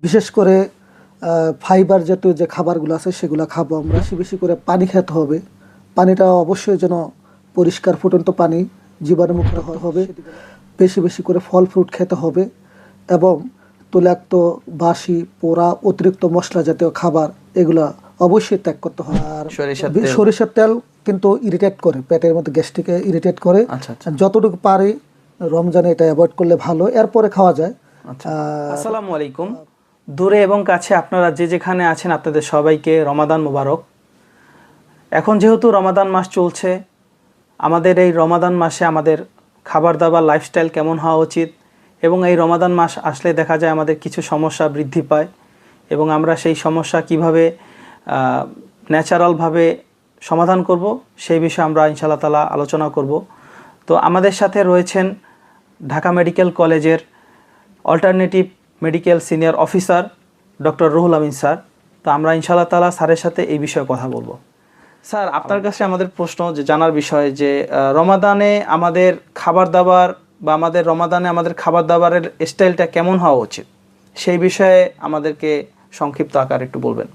বিশেষ করে ফাইবার জাতীয় যে খাবারগুলো আছে সেগুলো খাবো আমরা। বেশি বেশি করে পানি খেতে হবে। পানিটা অবশ্যই যেন পরিষ্কার ফুটন্ত পানি, জীবাণুমুক্ত হতে হবে। বেশি বেশি করে ফল ফ্রুট খেতে হবে এবং তৈলাক্ত, বাসি, পোড়া, অতিরিক্ত মশলা জাতীয় খাবার এগুলা অবশ্যই ত্যাগ করতে হবে। আর সরিষার তেল কিন্তু ইরিটেট করে, পেটের মধ্যে গ্যাস্ট্রিকে ইরিটেট করে। যতটুকু পারি রমজানে এটা অ্যাভয়েড করলে ভালো, এরপরে খাওয়া যায়। আসসালামু আলাইকুম। দূরে এবং কাছে আপনারা যে যেখানে আছেন আপনাদের সবাইকে রমাদান মোবারক। এখন যেহেতু রমাদান মাস চলছে, আমাদের এই রমাদান মাসে আমাদের খাবার দাবার লাইফস্টাইল কেমন হওয়া উচিত এবং এই রমাদান মাস আসলে দেখা যায় আমাদের কিছু সমস্যা বৃদ্ধি পায় এবং আমরা সেই সমস্যা কিভাবে ন্যাচারালভাবে সমাধান করব সেই বিষয়ে আমরা ইনশাআল্লাহ তাআলা আলোচনা করব। তো আমাদের সাথে রয়েছেন ঢাকা মেডিকেল কলেজের alternative medical senior officer doctor Ruhul Amin sir. তো আমরা ইনশাআল্লাহ তাআলা স্যারের সাথে এই বিষয়ে কথা বলবো। স্যার, আপনার কাছে আমাদের প্রশ্ন যে জানার বিষয় যে রমাদানে আমাদের খাবার দাবার বা রমাদানে আমাদের খাবার দাবারের স্টাইলটা কেমন হওয়া উচিত সেই বিষয়ে আমাদেরকে সংক্ষিপ্ত আকারে একটু বলবেন।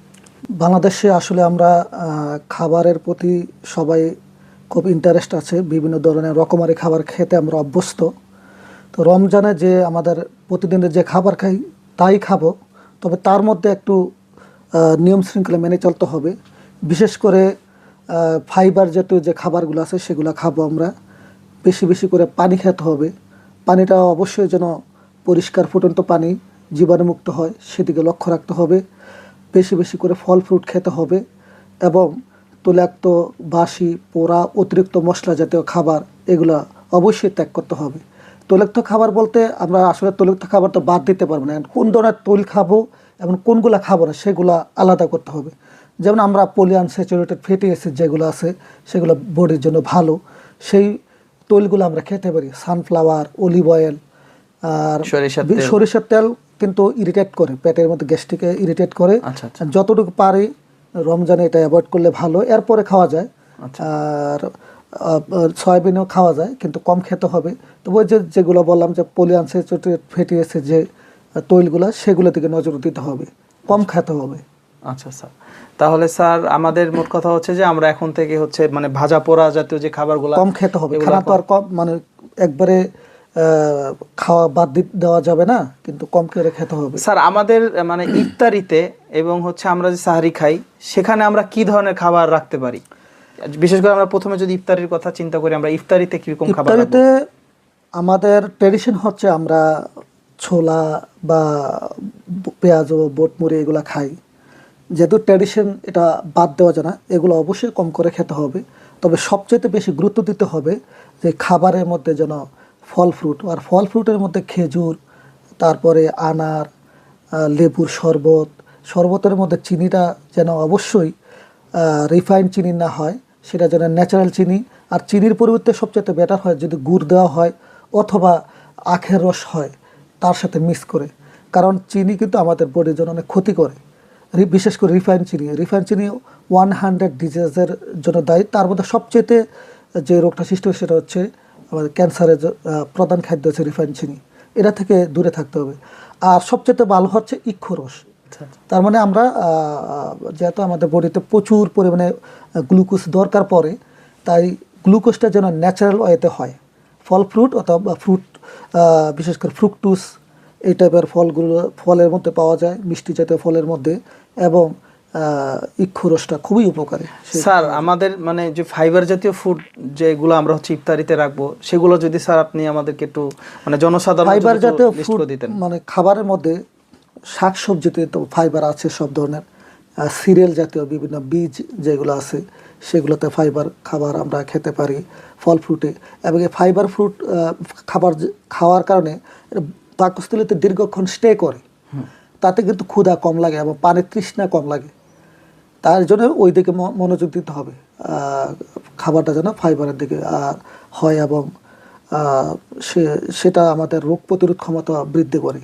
বাংলাদেশে আসলে আমরা খাবারের প্রতি সবাই খুব ইন্টারেস্ট আছে, বিভিন্ন ধরনের রকমারি খাবার খেতে আমরা অভ্যস্ত। তো রমজানে যে আমাদের প্রতিদিনের যে খাবার খাই তাই খাবো, তবে তার মধ্যে একটু নিয়ম শৃঙ্খলা মেনে চলতে হবে। বিশেষ করে ফাইবার জাতীয় যে খাবারগুলো আছে সেগুলো খাবো আমরা। বেশি বেশি করে পানি খেতে হবে। পানিটা অবশ্যই যেন পরিষ্কার ফুটন্ত পানি, জীবাণুমুক্ত হয় সেদিকে লক্ষ্য রাখতে হবে। বেশি বেশি করে ফল ফ্রুট খেতে হবে এবং তৈলাক্ত, বাসি, পোড়া, অতিরিক্ত মশলা জাতীয় খাবার এগুলো অবশ্যই ত্যাগ করতে হবে। তৈলাক্ত খাবার বলতে আমরা আসলে তৈলাক্ত খাবার তো বাদ দিতে পারবো না, কোন ধরনের তৈল খাবো এবং কোনগুলো খাবো না সেগুলো আলাদা করতে হবে। যেমন আমরা পলিআনস্যাচুরেটেড ফ্যাটি অ্যাসিড যেগুলো আছে সেগুলো বডির জন্য ভালো, সেই তৈলগুলো আমরা খেতে পারি। সানফ্লাওয়ার, অলিভ অয়েল আর সরিষার তেল কিন্তু ইরিটেট করে, পেটের মধ্যে গ্যাস্ট্রিকে ইরিটেট করে। যতটুকু পারি রমজানে এটা অ্যাভয়েড করলে ভালো, এরপরে খাওয়া যায়। আর সয়াবিনও খাওয়া যায় কিন্তু কম খেতে হবে। তো ওই যেগুলো বললাম যে পলিআনস্যাচুরেটেড ফ্যাটি অ্যাসিড যে তৈলগুলো সেগুলো দিকে নজর দিতে হবে, কম খেতে হবে। আচ্ছা স্যার, তাহলে স্যার আমাদের মোট কথা হচ্ছে যে আমরা এখন থেকে হচ্ছে মানে ভাজা পোড়া জাতীয় যে খাবারগুলো কম খেতে হবে। খানা তো আর কম মানে একবারে খাওয়া বাদ দেওয়া যাবে না, কিন্তু কম করে খেতে হবে। স্যার আমাদের মানে ইফতারিতে এবং হচ্ছে আমরা যে সাহারি খাই সেখানে আমরা কি ধরনের খাবার রাখতে পারি? বিশেষ করে আমরা প্রথমে যদি ইফতারির কথা চিন্তা করি, আমরা ইফতারিতে কিরকম খাবার রাখবো? ইফতারিতে আমাদের ট্রেডিশন হচ্ছে আমরা ছোলা বা পেঁয়াজ ও বোটমুড়ি এগুলো খাই। যেহেতু ট্র্যাডিশন, এটা বাদ দেওয়া যায় না, এগুলো অবশ্যই কম করে খেতে হবে। তবে সবচেয়ে বেশি গুরুত্ব দিতে হবে যে খাবারের মধ্যে যেন ফল ফ্রুট, আর ফল ফ্রুটের মধ্যে খেজুর, তারপরে আনার, লেবুর শরবত, শরবতের মধ্যে চিনিটা যেন অবশ্যই রিফাইন্ড চিনি না হয়, সেটা যেন ন্যাচারাল চিনি। আর চিনির পরিবর্তে সবচেয়ে বেটার হয় যদি গুড় দেওয়া হয় অথবা আখের রস হয় তার সাথে মিক্স করে, কারণ চিনি কিন্তু আমাদের বডির জন্য অনেক ক্ষতি করে। বিশেষ করে রিফাইন চিনি 100 ডিজিজের জন্য দায়ী। তার মধ্যে সবচেয়ে যে রোগটা সৃষ্টি হয় সেটা হচ্ছে আমাদের ক্যান্সারের প্রধান খাদ্য হচ্ছে রিফাইন চিনি, এটা থেকে দূরে থাকতে হবে। আর সবচেয়ে ভালো হচ্ছে ইক্ষুরস। তার মানে আমরা যেহেতু আমাদের বডিতে প্রচুর পরিমাণে গ্লুকোজ দরকার পড়ে, তাই গ্লুকোজটা যেন ন্যাচারাল ওয়েতে হয়। ফল ফ্রুট অথবা ফ্রুট, বিশেষ করে ফ্রুকটুস এই টাইপের ফলের মধ্যে পাওয়া যায়, মিষ্টি জাতীয় ফলের মধ্যে, এবং ইক্ষুরসটা খুবই উপকারী। স্যার আমাদের মানে যে ফাইবার জাতীয় ফুড যেগুলো আমরা হচ্ছে ইফতারিতে রাখবো সেগুলো যদি স্যার আপনি আমাদেরকে একটু মানে জনসাধারণ ফাইবার জাতীয় ফুড মানে খাবারের মধ্যে শাকসবজিতে তো ফাইবার আছে সব ধরনের, সিরিয়াল জাতীয় বিভিন্ন বীজ যেগুলো আছে সেগুলোতে ফাইবার খাবার আমরা খেতে পারি ফল ফ্রুটে। এবং এই ফাইবার ফ্রুট খাবার খাওয়ার কারণে পাকস্থলীতে দীর্ঘক্ষণ স্টে করে, তাতে কিন্তু ক্ষুধা কম লাগে এবং পানির তৃষ্ণা কম লাগে। তার জন্য ওই দিকে মনোযোগ দিতে হবে, খাবারটা যেন ফাইবারের দিকে হয় এবং সেটা আমাদের রোগ প্রতিরোধ ক্ষমতা বৃদ্ধি করে।